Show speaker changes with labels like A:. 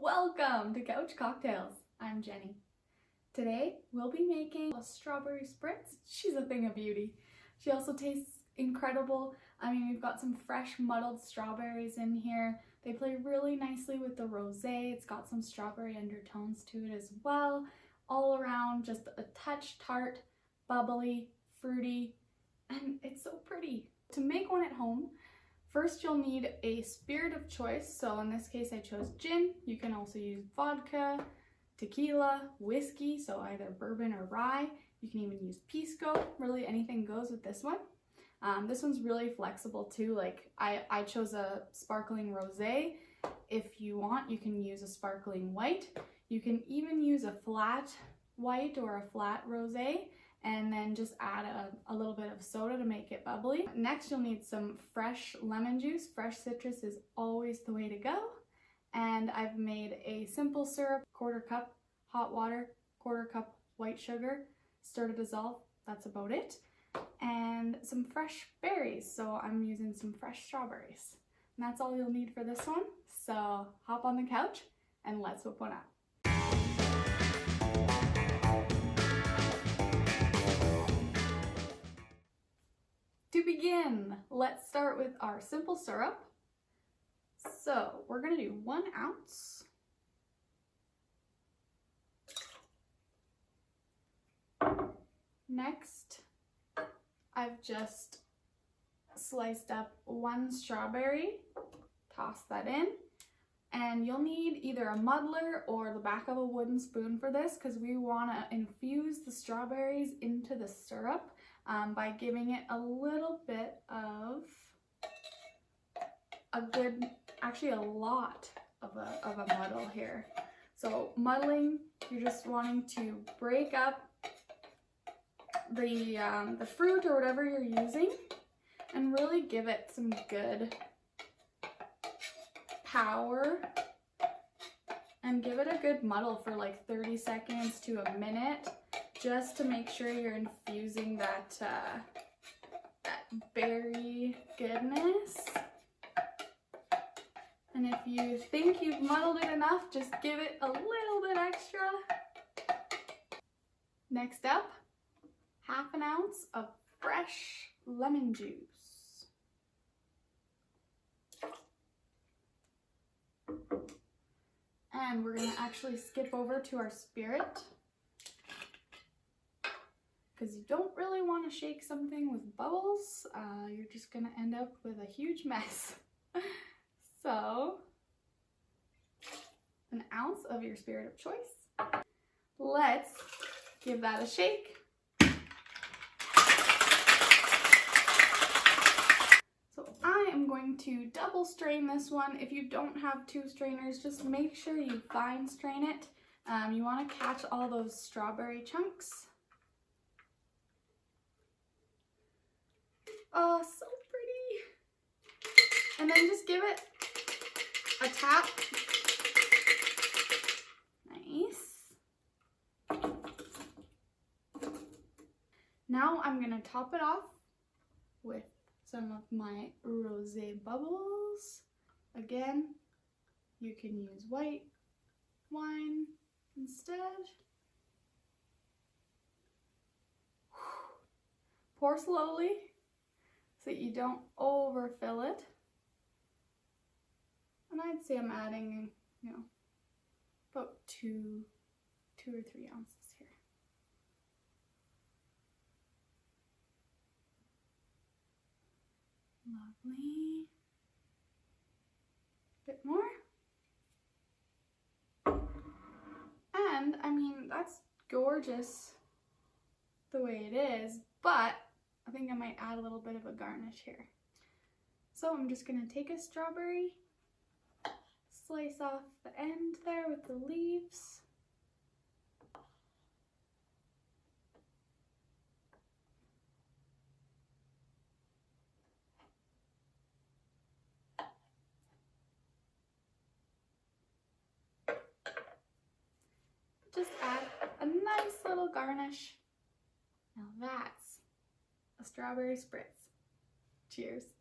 A: Welcome to Couch Cocktails. I'm Jenny. Today we'll be making a strawberry spritz. She's a thing of beauty. She also tastes incredible. I mean, we've got some fresh muddled strawberries in here. They play really nicely with the rosé. It's got some strawberry undertones to it as well. All around, just a touch tart, bubbly, fruity, and it's so pretty. To make one at home, first you'll need a spirit of choice. So in this case I chose gin. You can also use vodka, tequila, whiskey, so either bourbon or rye. You can even use pisco. Really anything goes with this one. This one's really flexible too. Like I chose a sparkling rosé. If you want, you can use a sparkling white. You can even use a flat white or a flat rosé, and then just add a little bit of soda to make it bubbly. Next, you'll need some fresh lemon juice. Fresh citrus is always the way to go. And I've made a simple syrup, 1/4 cup hot water, 1/4 cup white sugar, stir to dissolve. That's about it. And some fresh berries. So I'm using some fresh strawberries. And that's all you'll need for this one. So hop on the couch and let's whip one up. To begin, let's start with our simple syrup. So we're gonna do 1 ounce. Next, I've just sliced up 1 strawberry, toss that in. And you'll need either a muddler or the back of a wooden spoon for this, because we want to infuse the strawberries into the syrup by giving it a little bit of a lot of a muddle here. So muddling, you're just wanting to break up the fruit or whatever you're using and really give it some good power and give it a good muddle for like 30 seconds to a minute, just to make sure you're infusing that berry goodness. And if you think you've muddled it enough, just give it a little bit extra. Next up, 1/2 ounce of fresh lemon juice. And we're gonna actually skip over to our spirit, because you don't really want to shake something with bubbles. You're just gonna end up with a huge mess. So 1 ounce of your spirit of choice. Let's give that a shake. I'm going to double strain this one. If you don't have 2 strainers, just make sure you fine strain it. You want to catch all those strawberry chunks. Oh, so pretty. And then just give it a tap. Nice. Now I'm going to top it off with some of my rosé bubbles. Again, you can use white wine instead. Pour slowly so that you don't overfill it. And I'd say I'm adding, about 2 or 3 ounces here. Lovely. Bit more. And I mean, that's gorgeous the way it is, but I think I might add a little bit of a garnish here. So I'm just gonna take a strawberry, slice off the end there with the leaves. Just add a nice little garnish. Now that's a strawberry spritz. Cheers.